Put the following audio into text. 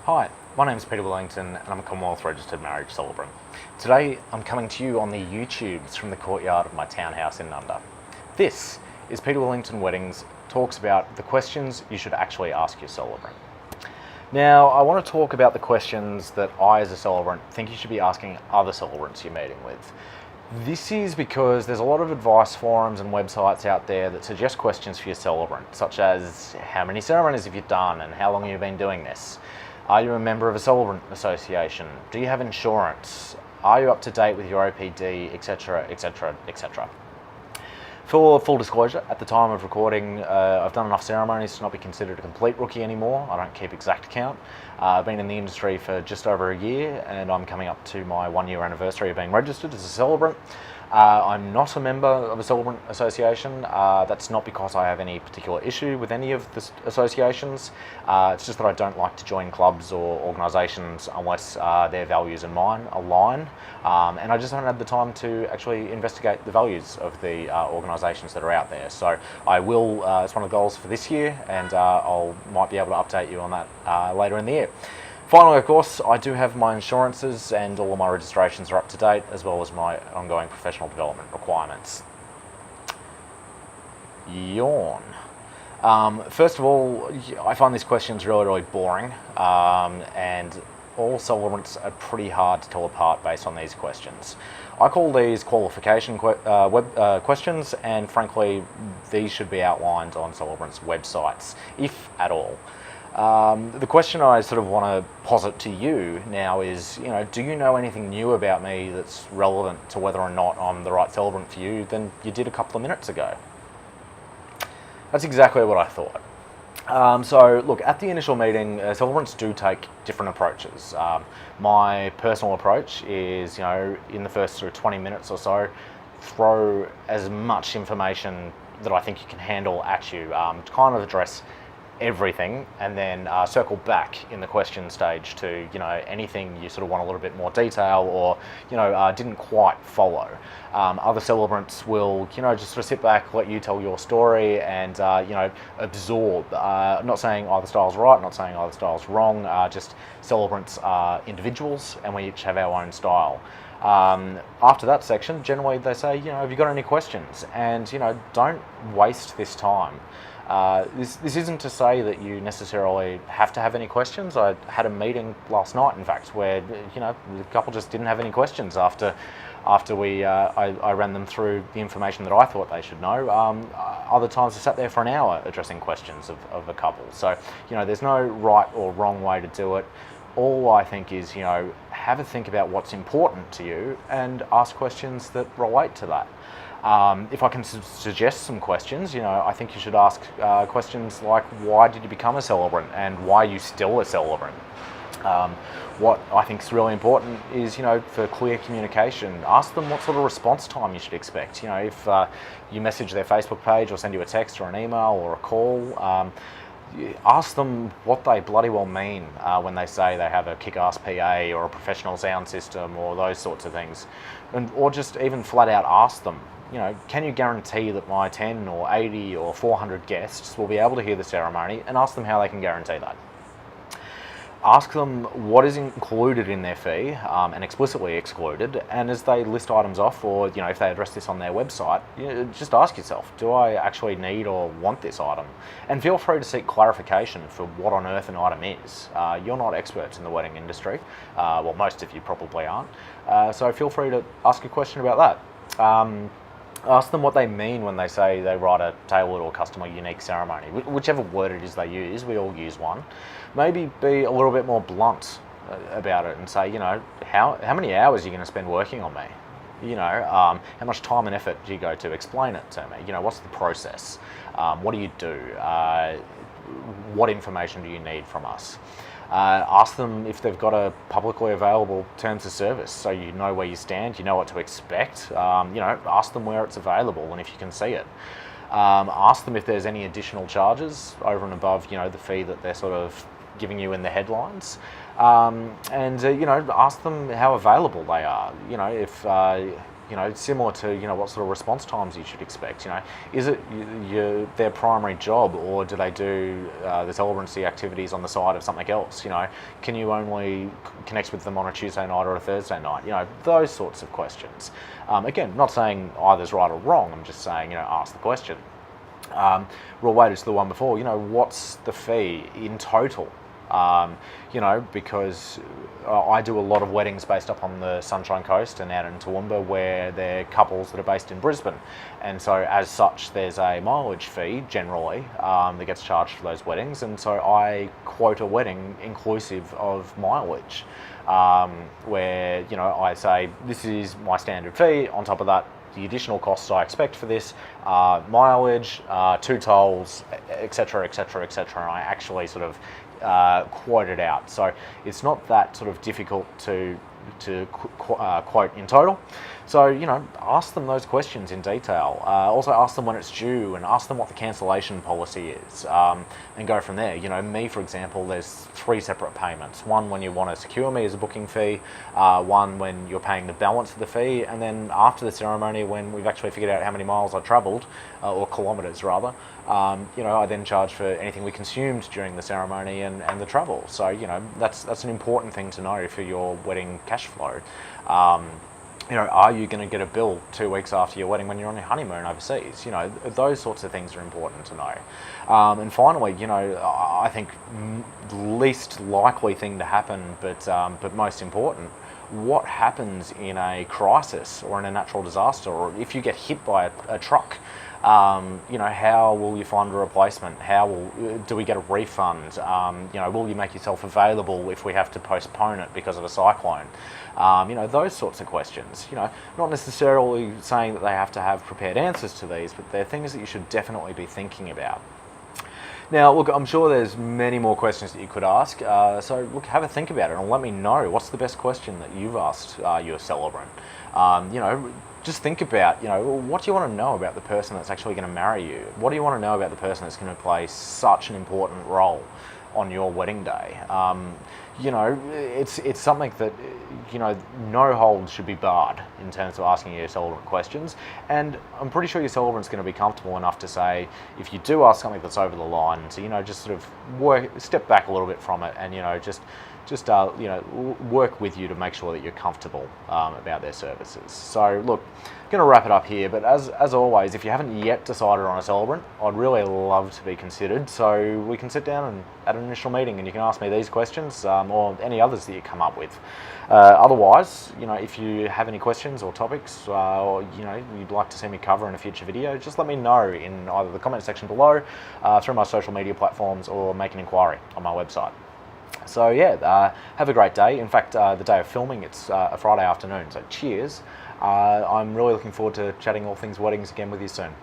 Hi, my name is Peter Willington and I'm a Commonwealth-Registered marriage celebrant. Today I'm coming to you on the YouTubes from the courtyard of my townhouse in Nunda. This is Peter Willington Weddings talks about the questions you should actually ask your celebrant. Now I want to talk about the questions that I as a celebrant think you should be asking other celebrants you're meeting with. This is because there's a lot of advice forums and websites out there that suggest questions for your celebrant, such as how many ceremonies have you done and how long have you been doing this? Are you a member of a celebrant association? Do you have insurance? Are you up to date with your OPD, etc, etc, etc. For full disclosure, at the time of recording, I've done enough ceremonies to not be considered a complete rookie anymore. I don't keep exact count. I've been in the industry for just over a year and I'm coming up to my 1 year anniversary of being registered as a celebrant. I'm not a member of a celebrant association. That's not because I have any particular issue with any of the associations. It's just that I don't like to join clubs or organisations unless their values and mine align. And I just haven't had the time to actually investigate the values of the organisations that are out there. So I will, it's one of the goals for this year, and I might be able to update you on that later in the year. Finally, of course, I do have my insurances and all of my registrations are up to date, as well as my ongoing professional development requirements. Yawn. First of all, I find these questions really boring, and all celebrants are pretty hard to tell apart based on these questions. I call these qualification questions, and frankly, these should be outlined on celebrants' websites, if at all. The question I sort of want to posit to you now is, do you know anything new about me that's relevant to whether or not I'm the right celebrant for you than you did a couple of minutes ago? That's exactly what I thought. So look, at the initial meeting, celebrants do take different approaches. My personal approach is, in the first sort of 20 minutes or so, throw as much information that I think you can handle at you to kind of address everything, and then circle back in the question stage to anything you sort of want a little bit more detail or didn't quite follow. Other celebrants will just sort of sit back, let you tell your story, and absorb. Not saying either style's right, not saying either style's wrong. Just celebrants are individuals, and we each have our own style. After that section, generally they say, have you got any questions? And don't waste this time. This isn't to say that you necessarily have to have any questions. I had a meeting last night, in fact, where the couple just didn't have any questions after I ran them through the information that I thought they should know. Other times I sat there for an hour addressing questions of a couple. So there's no right or wrong way to do it. All I think is have a think about what's important to you and ask questions that relate to that. If I can suggest some questions, I think you should ask questions like, why did you become a celebrant and why are you still a celebrant? What I think is really important is, for clear communication, ask them what sort of response time you should expect. If you message their Facebook page or send you a text or an email or a call, ask them what they bloody well mean when they say they have a kick-ass PA or a professional sound system or those sorts of things. Or just even flat out ask them, can you guarantee that my 10 or 80 or 400 guests will be able to hear the ceremony, and ask them how they can guarantee that. Ask them what is included in their fee and explicitly excluded, and as they list items off, or if they address this on their website, just ask yourself, do I actually need or want this item? And feel free to seek clarification for what on earth an item is. You're not experts in the wedding industry, well, most of you probably aren't, so feel free to ask a question about that. Ask them what they mean when they say they write a tailored or customer unique ceremony. Whichever word it is they use, we all use one. Maybe be a little bit more blunt about it and say, how many hours are you going to spend working on me? How much time and effort do you go to? Explain it to me. What's the process? What do you do? What information do you need from us? Ask them if they've got a publicly available terms of service, so you know where you stand, you know what to expect. Ask them where it's available and if you can see it. Ask them if there's any additional charges over and above, the fee that they're sort of giving you in the headlines. Ask them how available they are. If similar to, what sort of response times you should expect. Is it their primary job, or do they do the celebrancy activities on the side of something else? Can you only connect with them on a Tuesday night or a Thursday night? Those sorts of questions. Again, not saying either's right or wrong, I'm just saying, ask the question. Related to the one before, what's the fee in total? Because I do a lot of weddings based up on the Sunshine Coast and out in Toowoomba, where they're couples that are based in Brisbane. And so as such, there's a mileage fee generally that gets charged for those weddings. And so I quote a wedding inclusive of mileage, where, I say, this is my standard fee. On top of that, the additional costs I expect for this, mileage, 2 tolls, etc., etc., etc. And I actually sort of quote it out. So it's not that sort of difficult to quote in total. So, ask them those questions in detail. Also ask them when it's due, and ask them what the cancellation policy is, and go from there. Me, for example, there's 3 separate payments. One when you want to secure me as a booking fee, one when you're paying the balance of the fee, and then after the ceremony, when we've actually figured out how many miles I travelled, or kilometres rather, I then charge for anything we consumed during the ceremony and the travel. So, that's an important thing to know for your wedding cash flow. Are you going to get a bill 2 weeks after your wedding when you're on your honeymoon overseas? Those sorts of things are important to know. And finally, I think the least likely thing to happen, but most important, what happens in a crisis or in a natural disaster, or if you get hit by a truck? How will you find a replacement? Do we get a refund? Will you make yourself available if we have to postpone it because of a cyclone? Those sorts of questions. Not necessarily saying that they have to have prepared answers to these, but they're things that you should definitely be thinking about. Now, look, I'm sure there's many more questions that you could ask, so look, have a think about it and let me know what's the best question that you've asked your celebrant. Just think about, what do you want to know about the person that's actually going to marry you? What do you want to know about the person that's going to play such an important role on your wedding day? It's something that, no holds should be barred in terms of asking your celebrant questions. And I'm pretty sure your celebrant's going to be comfortable enough to say, if you do ask something that's over the line, to, just sort of step back a little bit from it and, just work with you to make sure that you're comfortable about their services. So look, I'm going to wrap it up here, but as always, if you haven't yet decided on a celebrant, I'd really love to be considered, so we can sit down and at an initial meeting and you can ask me these questions or any others that you come up with. Otherwise, if you have any questions or topics or you'd like to see me cover in a future video, just let me know in either the comment section below, through my social media platforms, or make an inquiry on my website. So yeah, have a great day. In fact, the day of filming, it's a Friday afternoon, so cheers. I'm really looking forward to chatting all things weddings again with you soon.